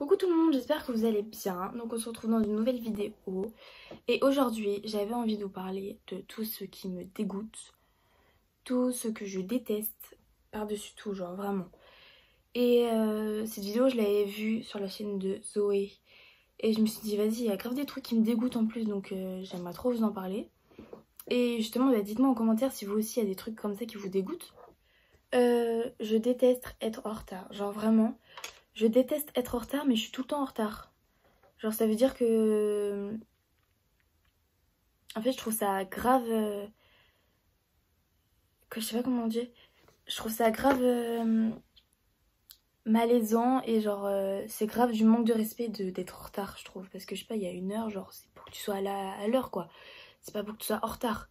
Coucou tout le monde, j'espère que vous allez bien. Donc on se retrouve dans une nouvelle vidéo. Et aujourd'hui, j'avais envie de vous parler de tout ce qui me dégoûte, tout ce que je déteste, par-dessus tout, genre vraiment. Et cette vidéo, je l'avais vue sur la chaîne de Zoé. Et je me suis dit, vas-y, il y a grave des trucs qui me dégoûtent en plus, donc j'aimerais trop vous en parler. Et justement, bah, dites-moi en commentaire si vous aussi, il y a des trucs comme ça qui vous dégoûtent. Je déteste être en retard, genre vraiment. Je déteste être en retard, mais je suis tout le temps en retard. Genre ça veut dire que... En fait, je trouve ça grave... Que je sais pas comment dire. Je trouve ça grave malaisant et genre c'est grave du manque de respect d'être en retard, je trouve. Parce que je sais pas, il y a une heure, genre c'est pour que tu sois à l'heure quoi. C'est pas pour que tu sois en retard.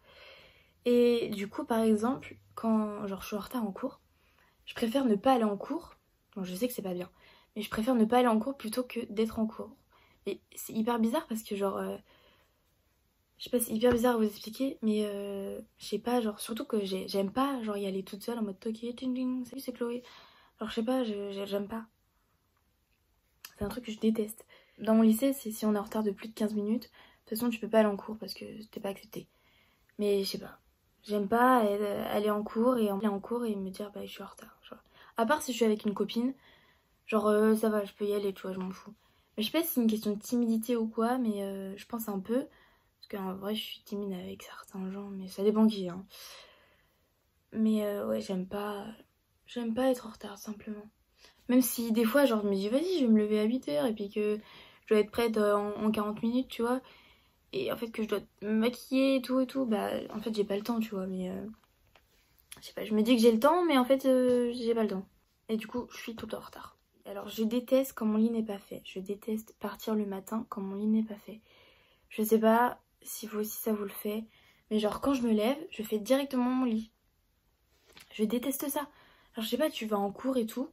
Et du coup, par exemple, quand genre je suis en retard en cours, je préfère ne pas aller en cours. Bon, je sais que c'est pas bien. Mais je préfère ne pas aller en cours plutôt que d'être en cours. Et c'est hyper bizarre parce que genre... je sais pas, c'est hyper bizarre à vous expliquer, mais je sais pas, genre surtout que j'aime pas genre y aller toute seule en mode ok, ting ting, salut c'est Chloé. Genre je sais pas, j'aime pas. C'est un truc que je déteste. Dans mon lycée, si on est en retard de plus de 15 minutes, de toute façon tu peux pas aller en cours parce que t'es pas accepté. Mais je sais pas, j'aime pas aller en cours et me dire bah je suis en retard. Genre. À part si je suis avec une copine, genre ça va, je peux y aller, tu vois, je m'en fous. Mais je sais pas si c'est une question de timidité ou quoi, mais je pense un peu. Parce qu'en vrai, je suis timide avec certains gens, mais ça dépend qui, hein. Mais ouais, j'aime pas être en retard, simplement. Même si des fois, genre, je me dis, vas-y, je vais me lever à 8h et puis que je dois être prête en 40 minutes, tu vois. Et en fait, que je dois me maquiller et tout, bah, en fait, j'ai pas le temps, tu vois. Mais je sais pas, je me dis que j'ai le temps, mais en fait, j'ai pas le temps. Et du coup, je suis tout le temps en retard. Alors, je déteste quand mon lit n'est pas fait. Je déteste partir le matin quand mon lit n'est pas fait. Je sais pas si vous aussi ça vous le fait, mais genre quand je me lève, je fais directement mon lit. Je déteste ça. Alors je sais pas, tu vas en cours et tout,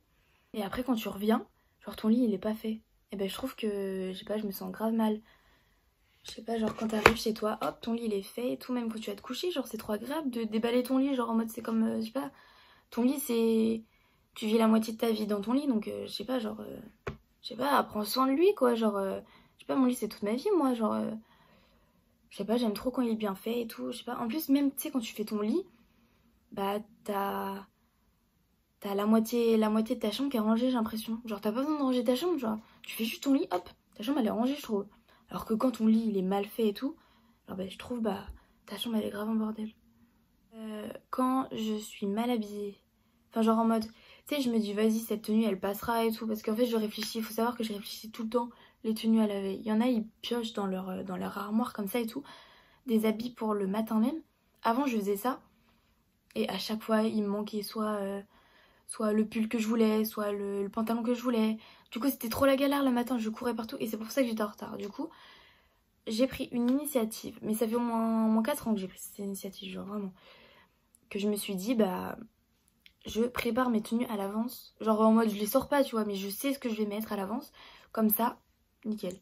et après quand tu reviens, genre ton lit il est pas fait. Et ben je trouve que, je sais pas, je me sens grave mal. Je sais pas, genre quand t'arrives chez toi, hop, ton lit il est fait et tout, même quand tu vas te coucher, genre c'est trop agréable de déballer ton lit, genre en mode c'est comme, je sais pas, ton lit c'est... Tu vis la moitié de ta vie dans ton lit, donc je sais pas, genre... je sais pas, prends soin de lui quoi, genre... je sais pas, mon lit c'est toute ma vie moi, genre... je sais pas, j'aime trop quand il est bien fait et tout. Je sais pas. En plus, même, tu sais, quand tu fais ton lit, bah, t'as la moitié de ta chambre qui est rangée, j'ai l'impression. Genre, t'as pas besoin de ranger ta chambre, genre, tu fais juste ton lit, hop, ta chambre, elle est rangée, je trouve. Alors que quand ton lit, il est mal fait et tout, alors, bah, je trouve, bah, ta chambre, elle est grave en bordel. Quand je suis mal habillée, enfin, genre en mode, tu sais, je me dis, vas-y, cette tenue, elle passera et tout. Parce qu'en fait, je réfléchis, il faut savoir que je réfléchis tout le temps les tenues à laver. Il y en a, ils piochent dans leur armoire comme ça et tout. Des habits pour le matin même. Avant, je faisais ça. Et à chaque fois, il me manquait soit le pull que je voulais, soit le pantalon que je voulais. Du coup, c'était trop la galère le matin. Je courais partout. Et c'est pour ça que j'étais en retard. Du coup, j'ai pris une initiative. Mais ça fait au moins 4 ans que j'ai pris cette initiative. Genre vraiment. Que je me suis dit, bah, je prépare mes tenues à l'avance. Genre en mode, je les sors pas, tu vois. Mais je sais ce que je vais mettre à l'avance. Comme ça, nickel.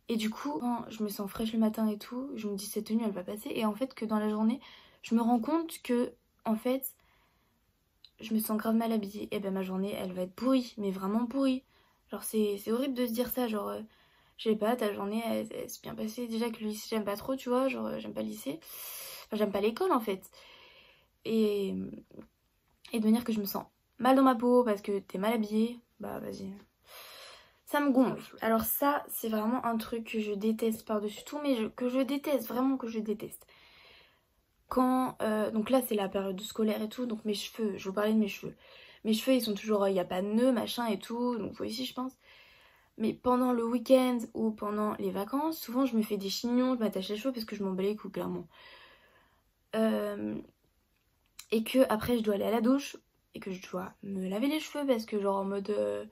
Et du coup, quand je me sens fraîche le matin et tout, je me dis cette tenue elle va passer. Et en fait que dans la journée, je me rends compte que en fait, je me sens grave mal habillée. Et ben ma journée elle va être pourrie, mais vraiment pourrie. Genre c'est horrible de se dire ça, genre je sais pas, ta journée elle s'est bien passée. Déjà que le lycée j'aime pas trop, tu vois, genre j'aime pas le lycée. Enfin j'aime pas l'école en fait. Et, et de me dire que je me sens mal dans ma peau parce que t'es mal habillée, bah vas-y. Ça me gonfle. Alors ça, c'est vraiment un truc que je déteste par-dessus tout, mais que je déteste, vraiment que je déteste. Quand... donc là, c'est la période scolaire et tout, donc mes cheveux, je vous parlais de mes cheveux. Mes cheveux, ils sont toujours... Il n'y a pas de nœuds, machin et tout, donc vous ici, je pense. Mais pendant le week-end ou pendant les vacances, souvent, je me fais des chignons, je m'attache les cheveux parce que je m'en bats les couilles, clairement. Et que après, je dois aller à la douche et que je dois me laver les cheveux parce que genre en mode...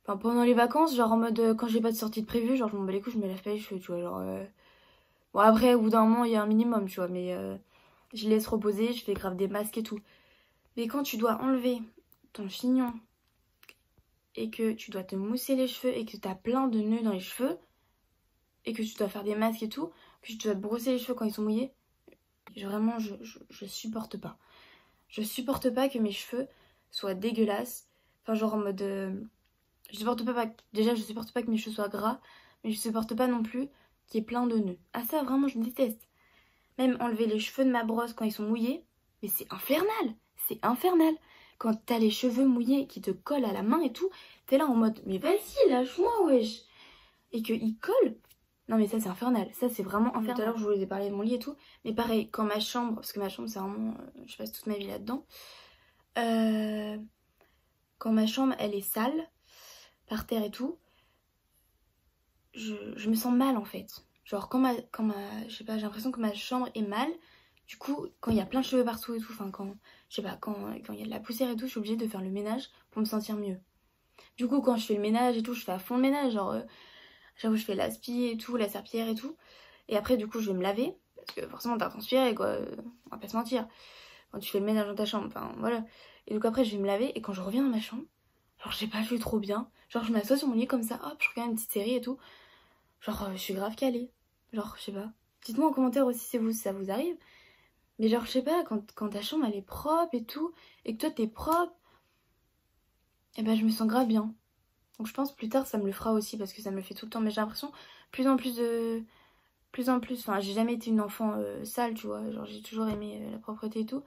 Enfin, pendant les vacances, genre en mode quand j'ai pas de sortie de prévu, genre je m'en bats les couilles, je me lave pas les cheveux, tu vois. Genre, bon, après, au bout d'un moment, il y a un minimum, tu vois, mais je laisse reposer, je fais grave des masques et tout. Mais quand tu dois enlever ton chignon et que tu dois te mousser les cheveux et que t'as plein de nœuds dans les cheveux et que tu dois faire des masques et tout, que tu dois te brosser les cheveux quand ils sont mouillés, vraiment, je supporte pas. Je supporte pas que mes cheveux soient dégueulasses. Enfin, genre en mode. Je supporte pas, déjà je supporte pas que mes cheveux soient gras, mais je supporte pas non plus qu'il y ait plein de nœuds. Ah ça vraiment je déteste. Même enlever les cheveux de ma brosse quand ils sont mouillés, mais c'est infernal. C'est infernal. Quand t'as les cheveux mouillés qui te collent à la main et tout, t'es là en mode mais vas-y lâche-moi wesh. Et qu'ils collent. Non mais ça c'est infernal. Ça c'est vraiment infernal. Tout à l'heure je vous ai parlé de mon lit et tout. Mais pareil, quand ma chambre, parce que ma chambre c'est vraiment, je passe toute ma vie là-dedans. Quand ma chambre elle est sale, par terre et tout, je me sens mal en fait. Genre je sais pas, j'ai l'impression que ma chambre est mal. Du coup, quand il y a plein de cheveux partout et tout, enfin quand, je sais pas, quand il y a de la poussière et tout, je suis obligée de faire le ménage pour me sentir mieux. Du coup, quand je fais le ménage et tout, je fais à fond le ménage, genre, j'avoue, je fais l'aspi et tout, la serpillière et tout. Et après, du coup, je vais me laver, parce que forcément, t'as transpiré, quoi, on va pas se mentir. Quand tu fais le ménage dans ta chambre, enfin, voilà. Et donc après, je vais me laver, et quand je reviens dans ma chambre, genre, je sais pas, je suis trop bien. Genre, je m'assois sur mon lit comme ça, hop, je regarde une petite série et tout. Genre, je suis grave calée. Genre, je sais pas. Dites-moi en commentaire aussi si ça vous arrive. Mais genre, je sais pas, quand ta chambre elle est propre et tout, et que toi t'es propre, et ben je me sens grave bien. Donc je pense plus tard ça me le fera aussi parce que ça me le fait tout le temps. Mais j'ai l'impression plus en plus de. Plus en plus, enfin j'ai jamais été une enfant sale, tu vois. Genre j'ai toujours aimé la propreté et tout.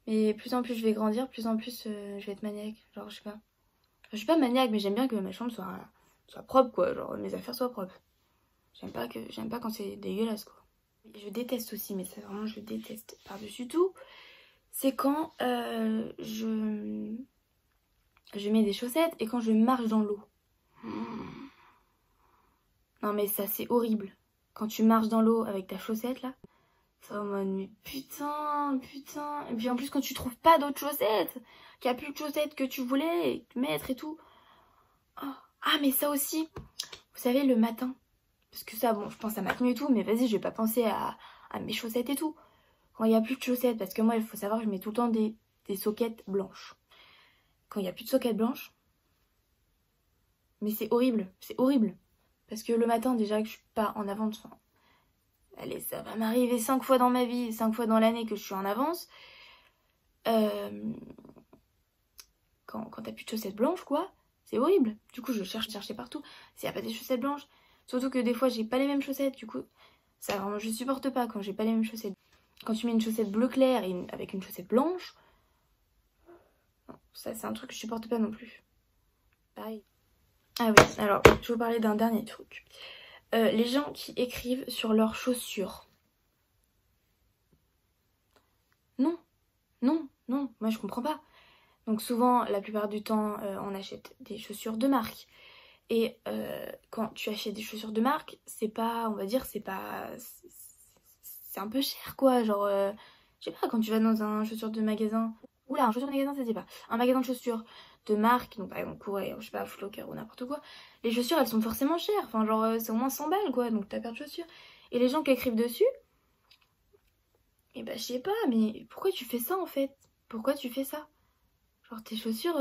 Mais plus en plus je vais grandir, plus en plus je vais être maniaque. Genre je sais pas. Enfin, je suis pas maniaque, mais j'aime bien que ma chambre soit propre quoi. Genre mes affaires soient propres. J'aime pas quand c'est dégueulasse quoi. Je déteste aussi, mais ça vraiment je déteste par-dessus tout. C'est quand je mets des chaussettes et quand je marche dans l'eau. Non mais ça c'est horrible. Quand tu marches dans l'eau avec ta chaussette là, ça va en mode mais putain. Et puis en plus quand tu trouves pas d'autres chaussettes, qu'il n'y a plus de chaussettes que tu voulais mettre et tout. Oh. Ah mais ça aussi, vous savez le matin. Parce que ça bon je pense à ma tenue et tout, mais vas-y je vais pas penser à mes chaussettes et tout. Quand il n'y a plus de chaussettes, parce que moi il faut savoir que je mets tout le temps des soquettes blanches. Quand il n'y a plus de soquettes blanches, mais c'est horrible. Parce que le matin, déjà que je suis pas en avance, enfin, allez, ça va m'arriver 5 fois dans ma vie, 5 fois dans l'année que je suis en avance. Quand t'as plus de chaussettes blanches, quoi, c'est horrible. Du coup, je cherche partout s'il n'y a pas des chaussettes blanches. Surtout que des fois, j'ai pas les mêmes chaussettes, du coup, ça vraiment, je supporte pas quand j'ai pas les mêmes chaussettes. Quand tu mets une chaussette bleu clair avec une chaussette blanche, ça c'est un truc que je supporte pas non plus. Pareil. Ah oui, alors, je vais vous parler d'un dernier truc. Les gens qui écrivent sur leurs chaussures. Non, moi je comprends pas. Donc souvent, la plupart du temps, on achète des chaussures de marque. Et quand tu achètes des chaussures de marque, c'est pas, on va dire, c'est pas... C'est un peu cher quoi, genre... je sais pas, quand tu vas dans un chaussure de magasin... Oula, un chaussure de magasin, ça se dit pas. Un magasin de chaussures de marque, donc par exemple Couret, je sais pas, Foot Locker ou n'importe quoi. Les chaussures, elles sont forcément chères. Enfin, genre, c'est au moins 100 balles quoi, donc ta paire de chaussures. Et les gens qui écrivent dessus, et bah je sais pas, mais pourquoi tu fais ça en fait? Pourquoi tu fais ça? Genre tes chaussures,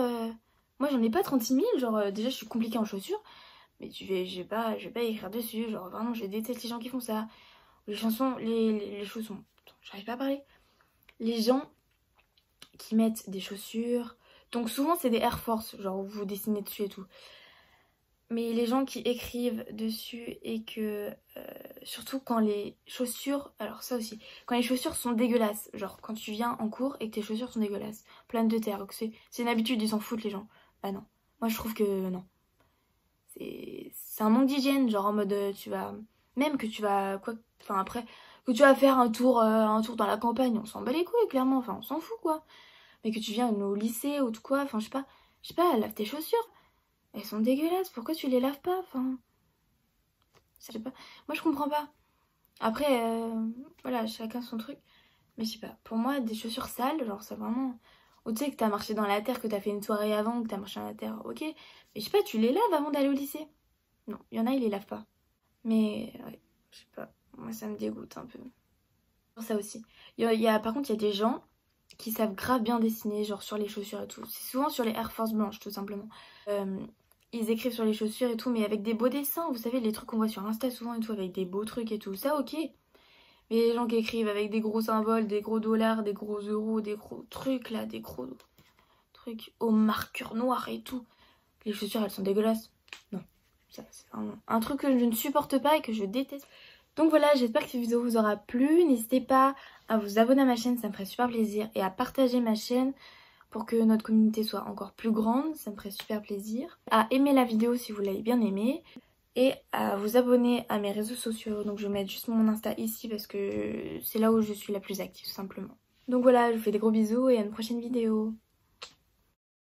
moi j'en ai pas 36 000, genre déjà je suis compliquée en chaussures, mais je vais pas écrire dessus, genre vraiment je déteste les gens qui font ça. Les chansons, les chaussons, j'arrive pas à parler. Les gens qui mettent des chaussures, donc souvent c'est des Air Force, genre vous dessinez dessus et tout. Mais les gens qui écrivent dessus et que... surtout quand les chaussures... Alors ça aussi. Quand les chaussures sont dégueulasses. Genre quand tu viens en cours et que tes chaussures sont dégueulasses. Pleines de terre. C'est une habitude, ils s'en foutent les gens. Bah non. Moi je trouve que non. C'est un manque d'hygiène. Genre en mode tu vas... Même que tu vas... quoi. Enfin après... Que tu vas faire un tour dans la campagne. On s'en bat les couilles clairement. Enfin on s'en fout quoi. Mais que tu viens au lycée ou de quoi. Enfin je sais pas, lave tes chaussures. Elles sont dégueulasses, pourquoi tu les laves pas? Enfin, je sais pas. Moi je comprends pas. Après, voilà, chacun son truc. Mais je sais pas. Pour moi, des chaussures sales, genre ça vraiment. Ou tu sais que t'as marché dans la terre, que t'as fait une soirée avant, que t'as marché dans la terre, ok. Mais je sais pas, tu les laves avant d'aller au lycée? Non, il y en a, ils les lavent pas. Mais ouais, je sais pas. Moi ça me dégoûte un peu. Ça aussi. Par contre, il y a des gens qui savent grave bien dessiner, genre sur les chaussures et tout. C'est souvent sur les Air Force blanches, tout simplement. Ils écrivent sur les chaussures et tout, mais avec des beaux dessins, vous savez, les trucs qu'on voit sur Insta souvent et tout, avec des beaux trucs et tout, ça ok. Mais les gens qui écrivent avec des gros symboles, des gros dollars, des gros euros, des gros trucs là, des gros trucs au marqueur noir et tout. Les chaussures elles sont dégueulasses. Non, ça c'est un truc que je ne supporte pas et que je déteste. Donc voilà, j'espère que cette vidéo vous aura plu. N'hésitez pas à vous abonner à ma chaîne, ça me ferait super plaisir. Et à partager ma chaîne pour que notre communauté soit encore plus grande, ça me ferait super plaisir. À aimer la vidéo si vous l'avez bien aimée. Et à vous abonner à mes réseaux sociaux. Donc je vais mettre juste mon Insta ici parce que c'est là où je suis la plus active tout simplement. Donc voilà, je vous fais des gros bisous et à une prochaine vidéo.